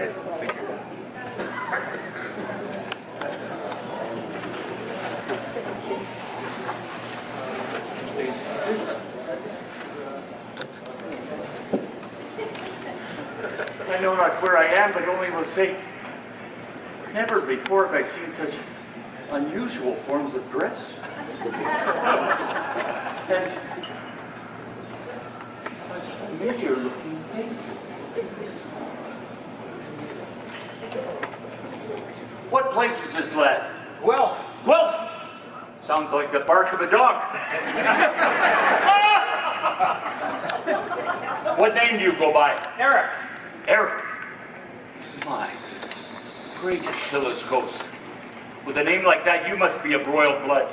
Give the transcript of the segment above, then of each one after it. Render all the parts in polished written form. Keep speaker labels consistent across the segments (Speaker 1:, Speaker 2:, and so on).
Speaker 1: Okay, thank you. Is this? I know not where I am, but only will say, never before have I seen such unusual forms of dress. And such familiar looking faces. What place is this, lad?
Speaker 2: Well,
Speaker 1: Wealth! Sounds like the bark of a dog. What name do you go by?
Speaker 2: Eric.
Speaker 1: Eric. My great Achilles Ghost. With a name like that, you must be of royal blood.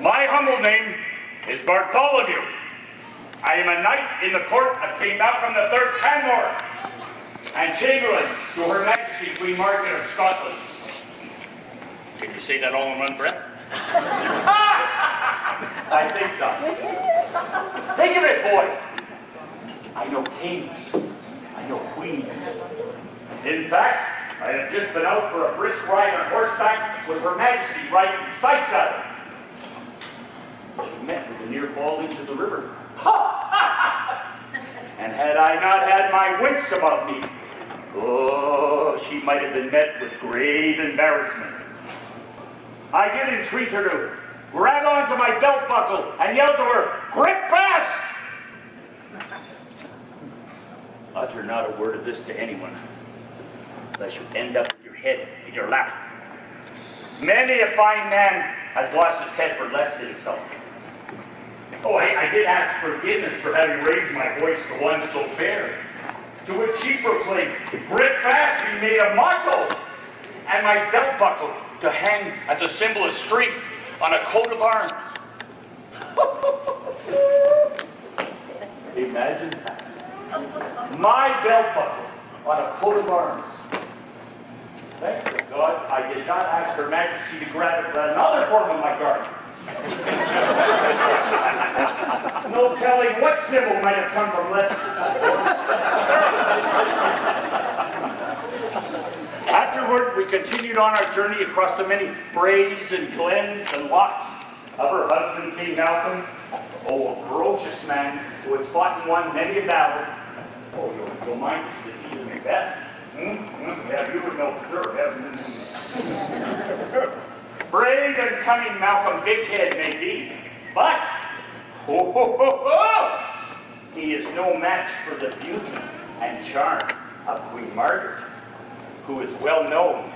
Speaker 1: My humble name is Bartholomew. I am a knight in the court of King Malcolm III Canmore and Chamberlain to Her Majesty Queen Margaret of Scotland. Did you say that all in one breath? I think not. Think of it, boy. I know kings. I know queens. In fact, I have just been out for a brisk ride on horseback with Her Majesty riding side saddle. She met with a near fall into the river. And had I not had my wits about me, oh, she might have been met with grave embarrassment. I did entreat her to grab onto my belt buckle and yell to her, "Grip fast!" Utter not a word of this to anyone, lest you end up with your head in your lap. Many a fine man has lost his head for less than himself. Oh, I did ask forgiveness for having raised my voice to one so fair, to which she proclaimed, "Grip fast be made a motto, and my belt buckle to hang as a symbol of strength on a coat of arms." Imagine that. My belt buckle on a coat of arms. Thank the gods I did not ask Her Majesty to grab it with another form of my garment. No telling what symbol might have come from Leslie. Afterward, we continued on our journey across the many braes and glens and lochs of her husband, King Malcolm. Oh, a ferocious man who has fought and won many a battle. Oh, you'll mind his defeat of Macbeth? Yeah, you would know for sure. Brave and cunning Malcolm Bighead may be, but he is no match for the beauty and charm of Queen Margaret, who is well known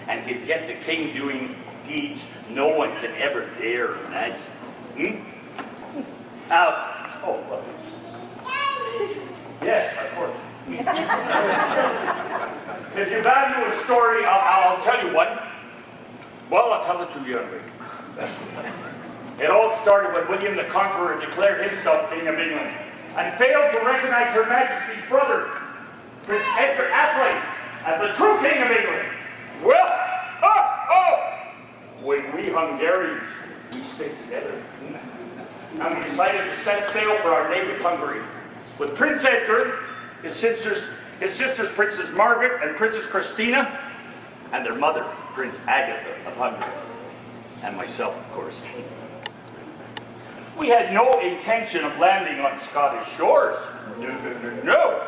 Speaker 1: and can get the king doing deeds no one can ever dare imagine. Yes, of course. If you value a story, I'll tell you one. Well, I'll tell it to you anyway. It all started when William the Conqueror declared himself King of England and failed to recognize Her Majesty's brother, Prince Edgar Atheling, as the true King of England. Well, when we Hungarians, we stick together. And we decided to set sail for our native Hungary with Prince Edgar, his sisters Princess Margaret and Princess Christina, and their mother, Prince Agatha of Hungary, and myself, of course. We had no intention of landing on Scottish shores. No.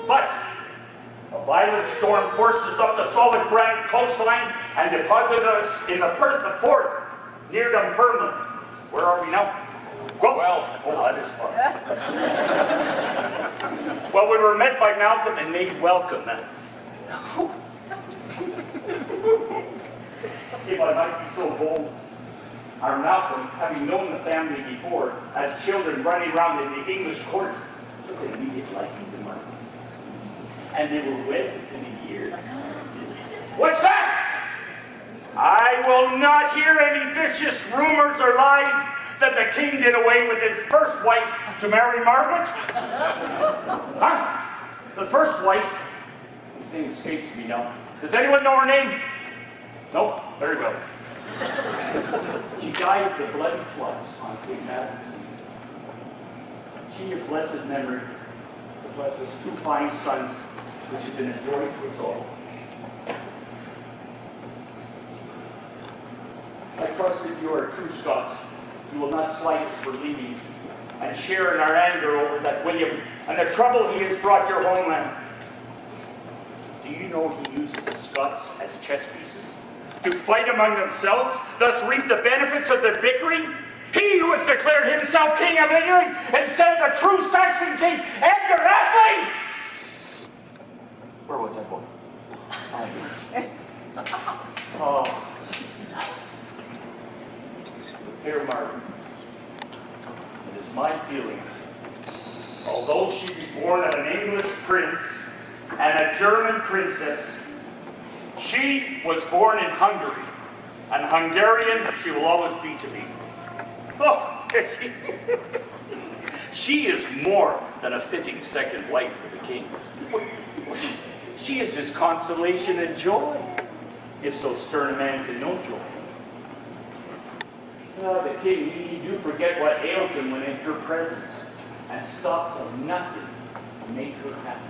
Speaker 1: But a violent storm forced us up the solid granite coastline and deposited us in the Firth of Forth, near Dunfermline. Where are we now? That is far. Well, we were met by Malcolm and made welcome. If I might be so bold, our Malcolm, having known the family before, as children running around in the English court, took an immediate liking to Margaret. And they were wed within a year. What's that? I will not hear any vicious rumors or lies that the king did away with his first wife to marry Margaret? Huh? The first wife, whose name escapes me now. Does anyone know her name? No? Very well. She died of the bloody floods on St. Matthew's. She of blessed memory, the left us 2 fine sons, which have been a joy to us all. I trust if you are true Scots, you will not slight us for leaving and share in our anger over that William and the trouble he has brought your homeland. Do you know he uses the Scots as chess pieces to fight among themselves, thus reap the benefits of their bickering? He who has declared himself King of England instead of the true Saxon King, Edgar Leslie! Where was I going? Oh. Dear Margaret, it is my feelings, although she be born of an English prince and a German princess, she was born in Hungary, and Hungarian she will always be to me. Oh, she is more than a fitting second wife for the king. She is his consolation and joy, if so stern a man can know joy. The king, he do forget what ailed him when in her presence, and stops of nothing to make her happy.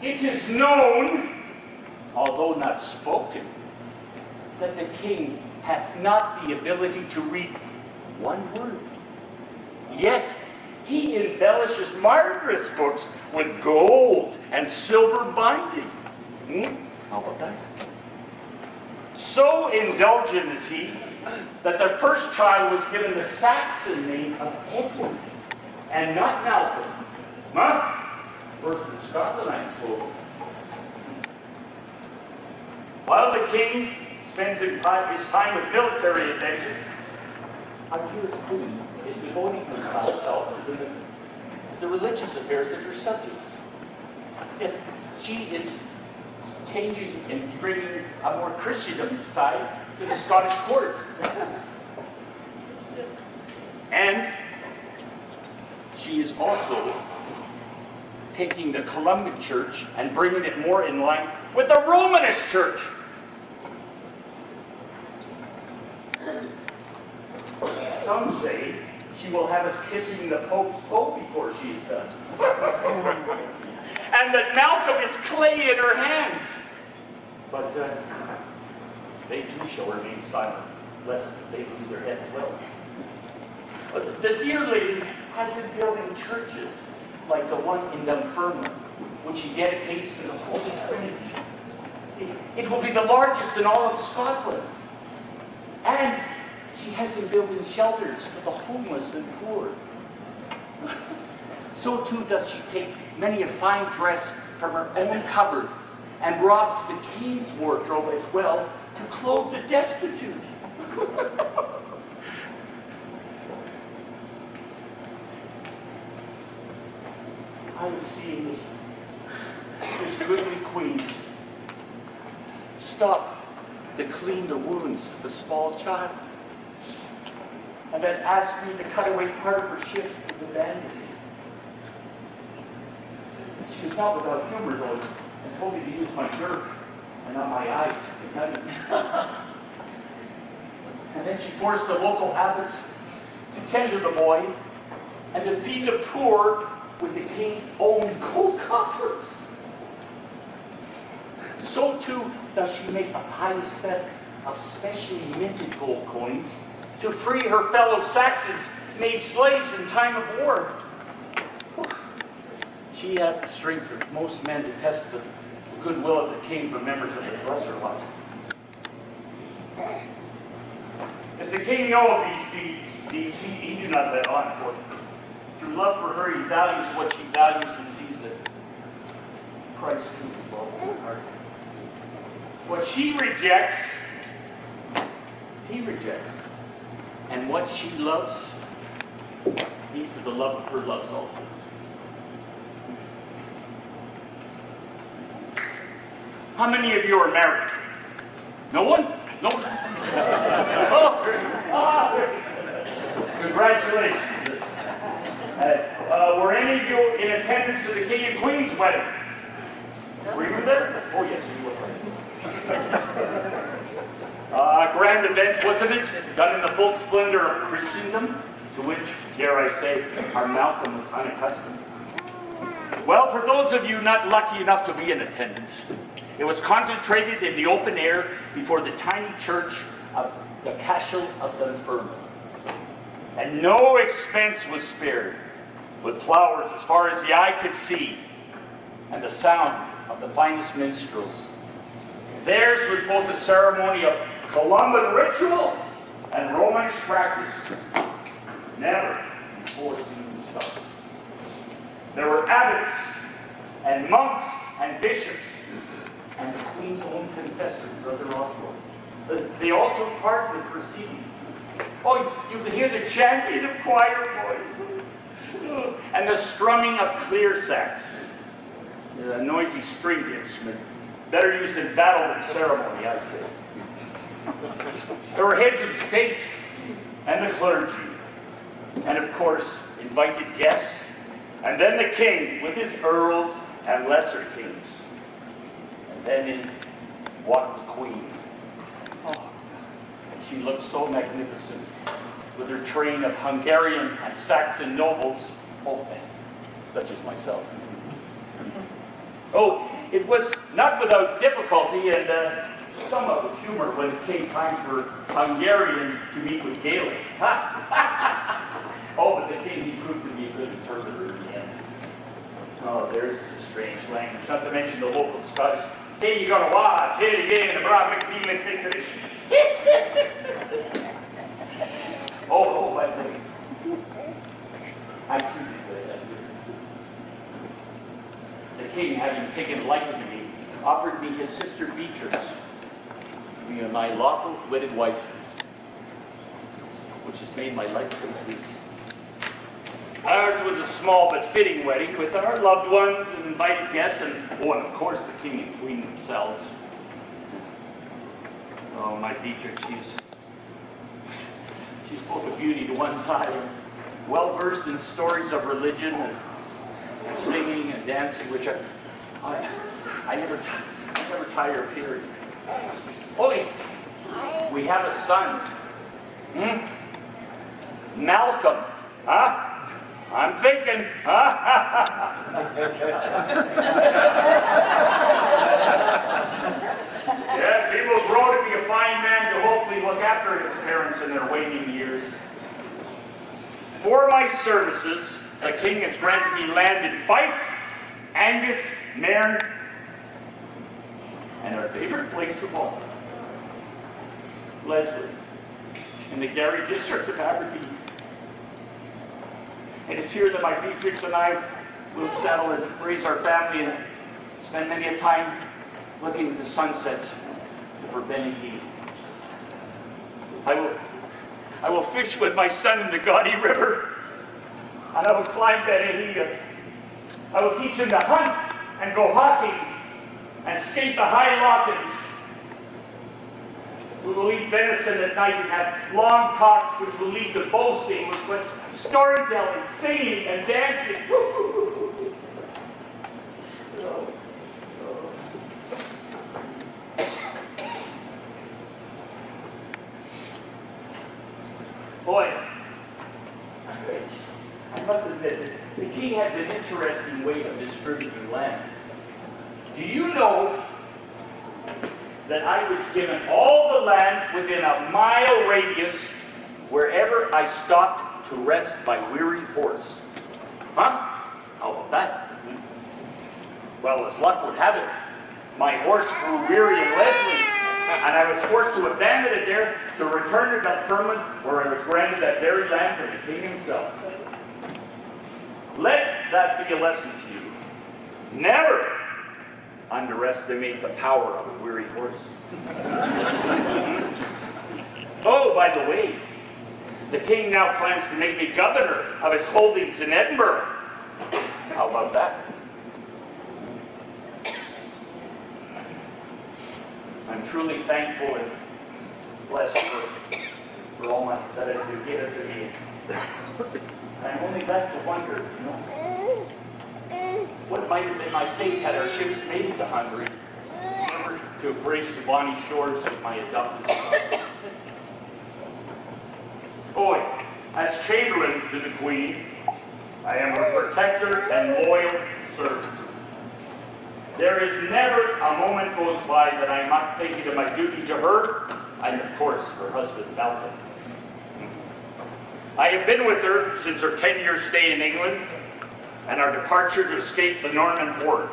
Speaker 1: It is known, although not spoken, that the king hath not the ability to read one word. Yet he embellishes Margaret's books with gold and silver binding. How about that? So indulgent is he that the first child was given the Saxon name of Edward, and not Malcolm. Huh? First in Scotland, I am told. While the king spends his time with military adventures, our dear queen is devoting herself to the religious affairs of her subjects. Yes, she is changing and bringing a more Christian side to the Scottish court. And she is also taking the Columban Church and bringing it more in line with the Romanist Church. Some say she will have us kissing the Pope's toe before she is done. And that Malcolm is clay in her hands. But they too shall remain silent, lest they lose their head as well. But the dear lady has been building churches like the one in Dunfermline, which she dedicates to the Holy Trinity. It will be the largest in all of Scotland. And she has been building shelters for the homeless and poor. So too does she take many a fine dress from her own cupboard and robs the king's wardrobe as well to clothe the destitute. I am seeing this goodly queen stop to clean the wounds of the small child, and then ask me to cut away part of her shift with the bandage. She was not without humor, though, and told me to use my dirk and not my eyes to cut it. And then she forced the local abbots to tend to the boy and to feed the poor with the king's own gold coffers. So too does she make a pious theft of specially minted gold coins to free her fellow Saxons made slaves in time of war. She had the strength of most men to test the goodwill of the king for members of the lesser lot. If the king know of these deeds, he do not let on for it. Through love for her, he values what she values and sees that Christ truly loved her heart. What she rejects, he rejects. And what she loves, he for the love of her loves also. How many of you are married? No one? No one? Congratulations. Were any of you in attendance to the King and Queen's wedding? Were you there? Oh, yes, you were. Grand event, wasn't it? Done in the full splendor of Christendom. to which, dare I say, our Malcolm was unaccustomed. Well, for those of you not lucky enough to be in attendance, it was concentrated in the open air before the tiny church of the Castle of Dunfermline. And no expense was spared, with flowers as far as the eye could see, and the sound of the finest minstrels. Theirs was both a ceremony of Columban ritual and Romish practice, never before seen stuff. There were abbots and monks and bishops and the Queen's own confessor, Brother Oswald. They all took part in the proceedings. Oh, you could hear the chanting of choir boys and the strumming of clear sax. A noisy stringed instrument, better used in battle than ceremony, I say. There were heads of state and the clergy, and of course, invited guests, and then the king with his earls and lesser kings. And then in walked the queen. Oh, and she looked so magnificent, with her train of Hungarian and Saxon nobles, such as myself. Oh, it was not without difficulty and somewhat with humor when it came time for Hungarian to meet with Gaelic. Oh, but the king, he proved to be a good interpreter in the end. Oh, there's a strange language, not to mention the local Scottish. Hey, you gotta watch, hey, again, the Brahmin feeling. Oh, by the way, I treated that. The king, having taken a liking to me, offered me his sister Beatrix, me and my lawful wedded wife, which has made my life complete. Ours was a small but fitting wedding with our loved ones and invited guests, and of course, the king and queen themselves. Oh, my Beatrix, she's both a beauty to one side and well versed in stories of religion and singing and dancing, which I never tire of hearing. Holy, we have a son. Malcolm, huh? I'm thinking, Yes, he will grow to be a fine man to hopefully look after his parents in their waning years. For my services, the king has granted me land in Fife, Angus, Nairn, and our favorite place of all, Leslie, in the Gary district of Aberdeen. It is here that my Beatrix and I will settle and raise our family and spend many a time looking at the sunsets over Benny. I will fish with my son in the Gaudy River, and I will climb Benny. I will teach him to hunt and go hawking and skate the high lockings. We will eat venison at night and have long talks which will lead to boasting, with storytelling, singing, and dancing. Boy, I must admit that the king has an interesting way of distributing land. Do you know that I was given all the land within a mile radius wherever I stopped to rest my weary horse? Huh? How about that? Well, as luck would have it, my horse grew weary in Leslie, and I was forced to abandon it there to return to Dunfermline, where I was granted that very land from the king himself. Let that be a lesson to you. Never underestimate the power of a weary horse. Oh, by the way, the king now plans to make me governor of his holdings in Edinburgh. How about that? I'm truly thankful and blessed for all that has been given to me. I'm only left to wonder, what might have been my fate had our ships made it to Hungary, never to embrace the bonny shores of my adopted son. Boy, As Chamberlain to the Queen, I am her protector and loyal servant. There is never a moment goes by that I am not thinking of my duty to her, and of course, her husband, Malcolm. I have been with her since her 10-year stay in England and our departure to escape the Norman horde.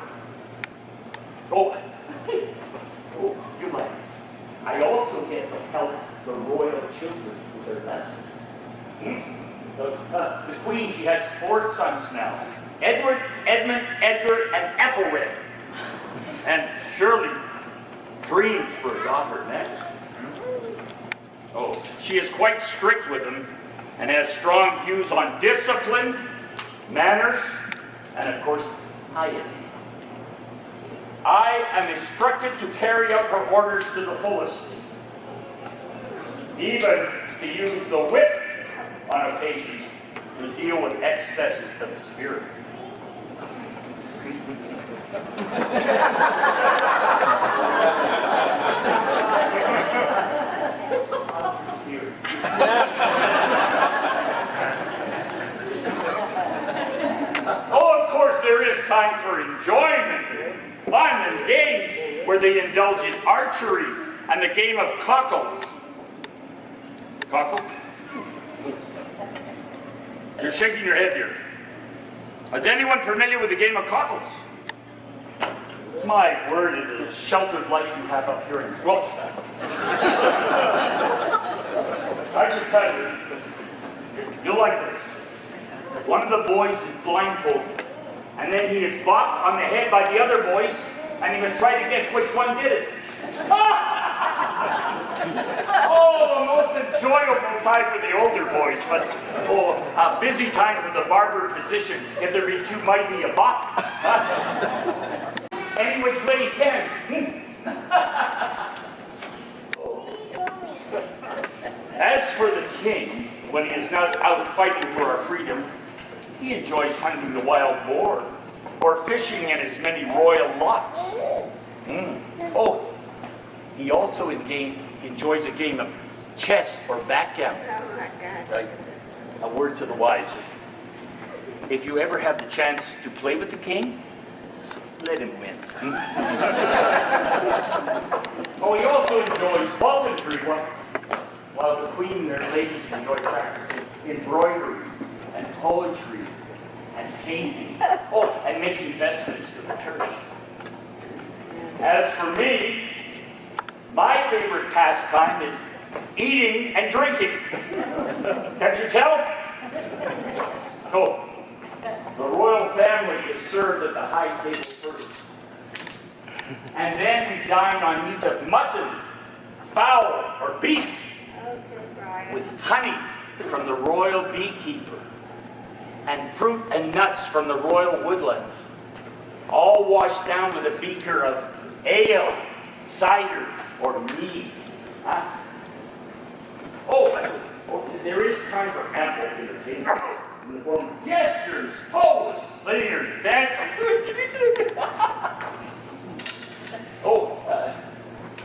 Speaker 1: Oh, you lads. I also get to help the royal children with their lessons. The Queen, she has 4 sons now. Edward, Edmund, Edgar, and Ethelred. And Shirley dreams for a daughter next. Oh, she is quite strict with them and has strong views on discipline, manners, and of course, piety. I am instructed to carry out her orders to the fullest, even to use the whip on occasion to deal with excesses of the spirit. Oh, of course, there is time for enjoyment, fun, and games where they indulge in archery and the game of cockles. Cockles? You're shaking your head here. Is anyone familiar with the game of cockles? My word, it is a sheltered life you have up here in Gloucester. I should tell you, you'll like this. One of the boys is blindfolded, and then he is bopped on the head by the other boys, and he must try to guess which one did it. Oh, a most enjoyable time for the older boys, but a busy time for the barber physician if there be too mighty a bop. Any which way he can. As for the king, when he is not out fighting for our freedom, he enjoys hunting the wild boar or fishing in his many royal lochs. Oh, he also enjoys a game of chess or backgammon. Right? A word to the wise. If you ever have the chance to play with the king, let him win. Oh, he also enjoys voluntary work, while the Queen and her ladies enjoy practicing embroidery and poetry and painting. Oh, and making vestments for the church. As for me, my favorite pastime is eating and drinking. Can't you tell? Oh, the royal family is served at the high table first. And then we dine on meat of mutton, fowl, or beef with honey from the royal beekeeper and fruit and nuts from the royal woodlands, all washed down with a beaker of ale, cider, or mead. There is time for ample entertainment in the form of jesters, poets, singers, dancers.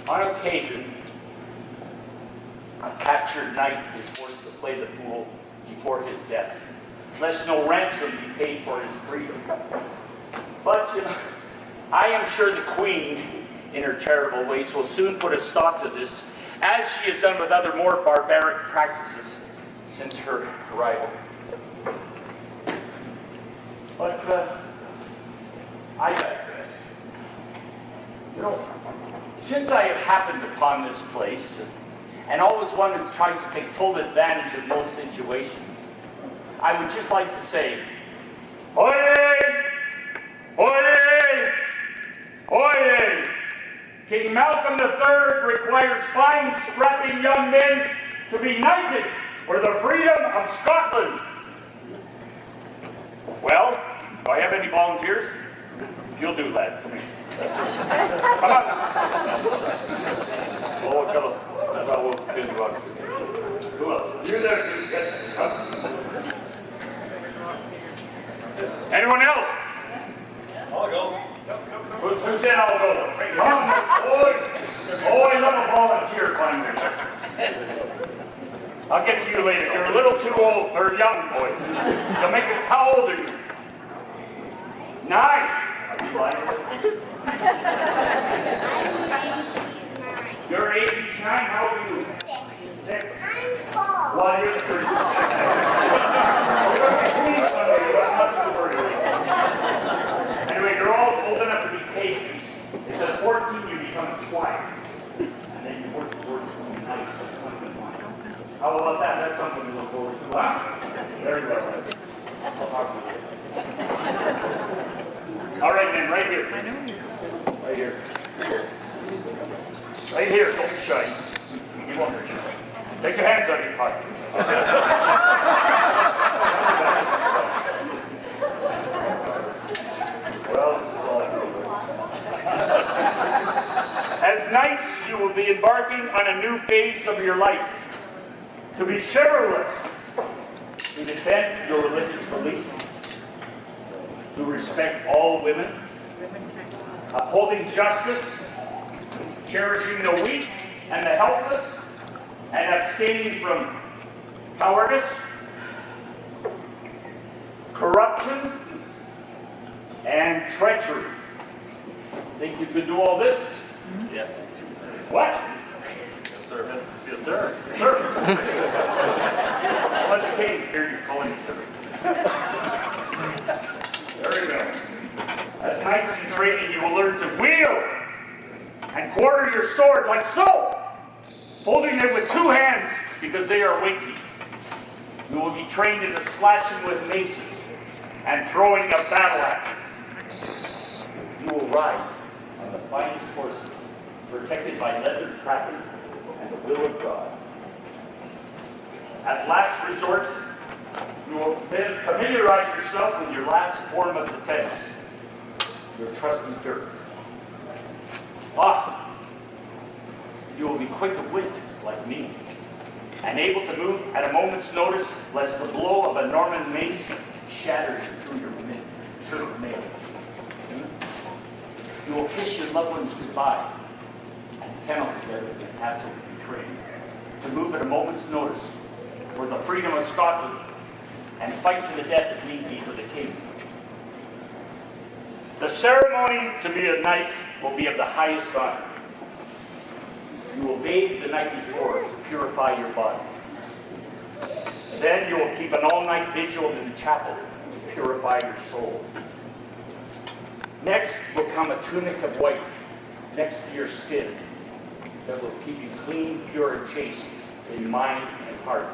Speaker 1: On occasion, a captured knight is forced to play the fool before his death, lest no ransom be paid for his freedom. But I am sure the Queen, in her charitable ways, will soon put a stop to this, as she has done with other more barbaric practices since her arrival. But I digress. Since I have happened upon this place, and always one who tries to take full advantage of most situations, I would just like to say, Oyez! Oyez! Oyez! King Malcolm III requires fine, strapping young men to be knighted for the freedom of Scotland. Well, do I have any volunteers? You'll do, lad. Come here. Come on. Oh, come on. That's how we'll busy about it. Who else? You there, too. Yes. Come. Anyone else?
Speaker 2: I'll go.
Speaker 1: Who said I'll go? Come on, boy. Oh, I love a volunteer finder. I'll get to you later. You're a little too old or young, boy. You'll make it. How old are you? 9. Are you lying? You're 8, he's 9. How old are you? 6.
Speaker 3: I'm 4.
Speaker 1: Well, you're the first. You're going to be clean someday. You don't have to worry. Anyway, you're all old enough to be pages. It's at 14 you become a squire. And then you work towards being nice. How about that? That's something to look forward to. Wow. Very well. I'll talk to you. All right, man, right here. Right here. Right here. Don't be shy. You won't hurt you. Take your hands out of your pocket. Well, this is all I can do. As knights, you will be embarking on a new phase of your life. To be chivalrous, to defend your religious belief, to respect all women, upholding justice, cherishing the weak and the helpless, and abstaining from cowardice, corruption, and treachery. Think you could do all this?
Speaker 2: Yes.
Speaker 1: What?
Speaker 2: Yes, sir. Yes, sir.
Speaker 1: Sir. Let the king hear you calling it, sir. There you go. As knights in training, you will learn to wield and quarter your sword like so, holding it with 2 hands because they are weighty. You will be trained in the slashing with maces and throwing of battle axes. You will ride on the finest horses, protected by leather trapping and the will of God. At last resort, you will familiarize yourself with your last form of defense, your trusty dirk. You will be quick of wit, like me, and able to move at a moment's notice, lest the blow of a Norman mace shatter you through your shirt of mail. You will kiss your loved ones goodbye, and kennel together in the castle of betraying, to move at a moment's notice for the freedom of Scotland, and fight to the death if need be for the king. The ceremony to be a knight will be of the highest honor. You will bathe the night before to purify your body. Then you will keep an all-night vigil in the chapel to purify your soul. Next will come a tunic of white next to your skin that will keep you clean, pure, and chaste in mind and heart.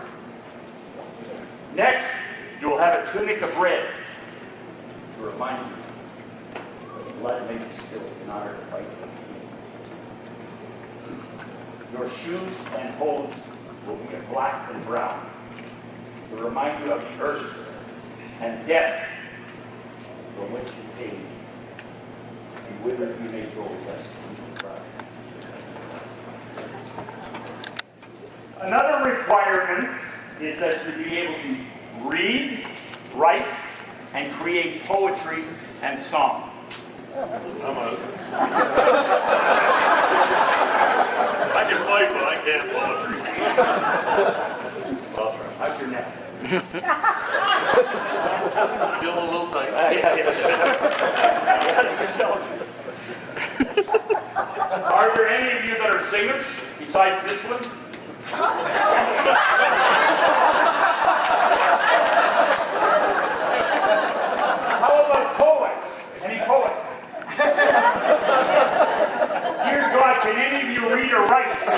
Speaker 1: Next, you will have a tunic of red to remind you that blood may be spilled in honor to fight. Your shoes and hose will be of black and brown to remind you of the earth and death from which you came, and whither you may go lest you cry. Another requirement is that you be able to read, write, and create poetry and song.
Speaker 2: I'm out. I can fight, but I can't poetry. I'll try.
Speaker 1: How's your neck?
Speaker 2: Feeling a little tight.
Speaker 1: Yeah. Are there any of you that are singers besides this one? How about poets? Any poets? Dear God, can any of you read or write? Oh,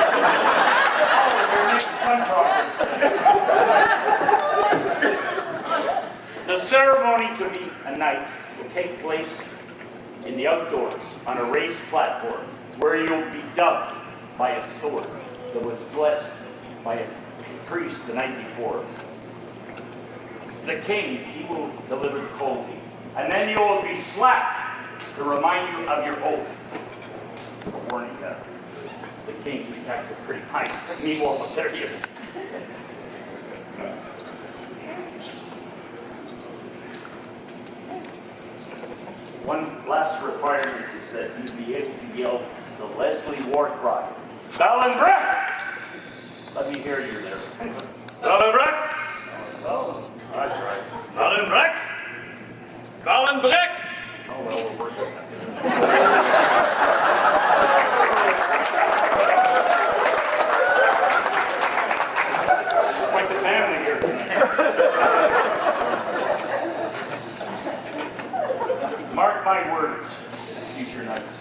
Speaker 1: you're making some progress. The ceremony to be a knight will take place in the outdoors on a raised platform where you'll be dubbed by a sword that was blessed by a priest the night before. The king, he will deliver the clothing, and then you will be slapped to remind you of your oath. A warning, the king, he has a pretty high. Meanwhile, there he is. One last requirement is that you be able to yell the Leslie war cry. Ballandra! Let me hear you there.
Speaker 2: Ballenbreck?
Speaker 1: Oh,
Speaker 2: I tried.
Speaker 1: Ballenbreck? Ballenbreck? Oh, well, we're working. Quite the family here tonight. Mark my words, future knights.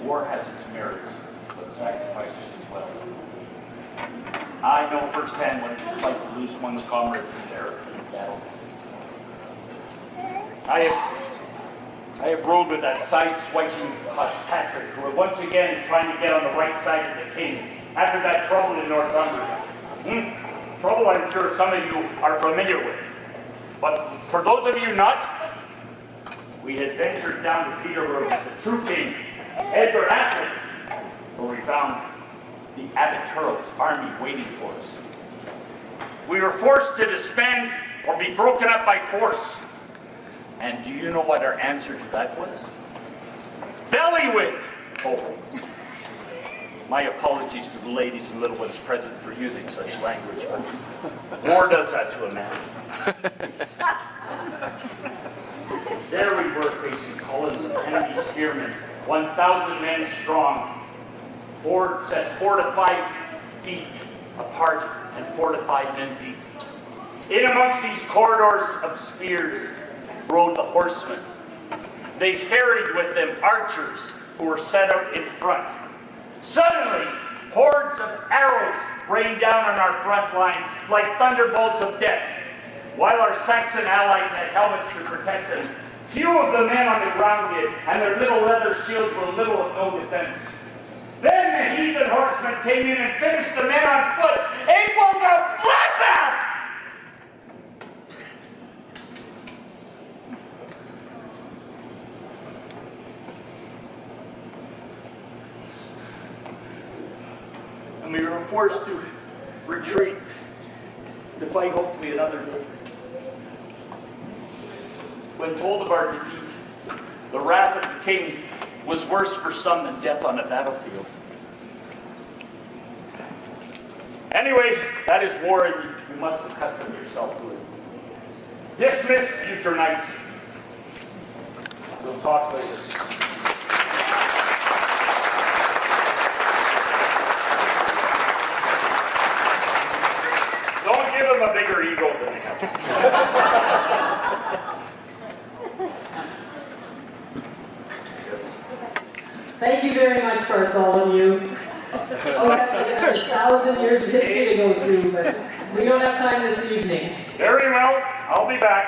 Speaker 1: War has its merits, but sacrifices as well. I know firsthand what it's like to lose one's comrades in battle. I have rode with that side-switching Patrick, who once again is trying to get on the right side of the king after that trouble in Northumberland. Trouble I'm sure some of you are familiar with. But for those of you not, we had ventured down to Peterborough with the true king, Edgar Atherton, where we found the Abbot Turl's army waiting for us. We were forced to disband or be broken up by force. And do you know what our answer to that was? Bellywind! Oh, my apologies to the ladies and little ones present for using such language, but war does that to a man. There we were facing columns of enemy spearmen, 1,000 men strong, set 4 to 5 feet apart and 4 to 5 men deep. In amongst these corridors of spears rode the horsemen. They ferried with them archers who were set out in front. Suddenly, hordes of arrows rained down on our front lines like thunderbolts of death. While our Saxon allies had helmets to protect them, few of the men on the ground did, and their little leather shields were little of no defense. Then the heathen horsemen came in and finished the men on foot. It was a bloodbath! And we were forced to retreat to fight hopefully another day. When told of our defeat, the wrath of the king was worse for some than death on a battlefield. Anyway, that is war, and you must accustom yourself to it. Dismissed, future knights. We'll talk later. Don't give them a bigger ego than they have.
Speaker 3: Thank you very much, Bartholomew. We have 1,000 years of history to go through, but we don't have time this evening.
Speaker 1: Very well, I'll be back.